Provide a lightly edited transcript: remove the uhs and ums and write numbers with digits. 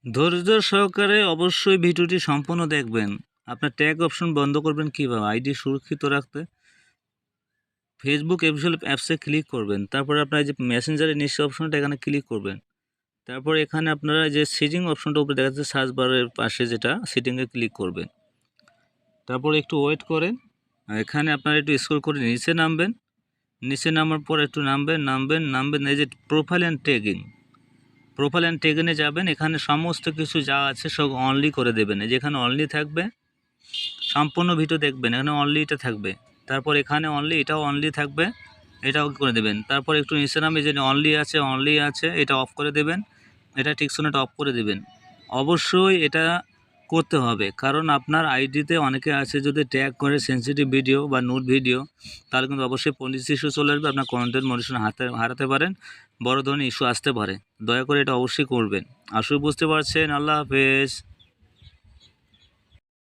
ধৈর্য সহকারে অবশ্যই ভিডিওটি সম্পূর্ণ দেখবেন। আপনার ট্যাগ অপশন বন্ধ করবেন কীভাবে? আইডি সুরক্ষিত রাখতে ফেসবুক অ্যাপসে ক্লিক করবেন। তারপরে আপনার যে মেসেঞ্জারের নিচে অপশনটা এখানে ক্লিক করবেন। তারপর এখানে আপনারা যে সেটিং অপশনটা উপরে দেখা যাচ্ছে সার্চ বারের পাশে যেটা সেটিংয়ে ক্লিক করবেন। তারপর একটু ওয়েট করেন। এখানে আপনারা একটু স্ক্রল করে নিচে নামবেন। নিচে নামার পর একটু নামবেন এই যে প্রোফাইল অ্যান্ড ট্যাগিংয়ে যাবেন। এখানে সমস্ত কিছু যা আছে সব অনলি করে দেবেন। যেখানে অনলি থাকবে সম্পূর্ণ ভিডিও দেখবেন, এখানে অনলি এটা থাকবে। তারপর এখানে অনলি এটাও অনলি থাকবে, এটাও করে দেবেন। তারপর একটু নিচে নামে যে অনলি আছে এটা অফ করে দেবেন। এটা টিকসোনাটা অফ করে দেবেন। অবশ্যই এটা করতে হবে, কারণ আপনার আইডিতে অনেকে আছে যদি ট্যাগ করে সেনসিটিভ ভিডিও বা নুড ভিডিও, তাহলে কিন্তু অবশ্যই পুলিশ ইস্যু চলে আসবে, আপনার কন্টেন্ট মনিটরেশন হারাতে পারেন, বড় ধরনের ইস্যু আসতে পারে। দয়া করে এটা অবশ্যই করবেন। আসলে বুঝতে পারছেন। আল্লাহ হাফেজ।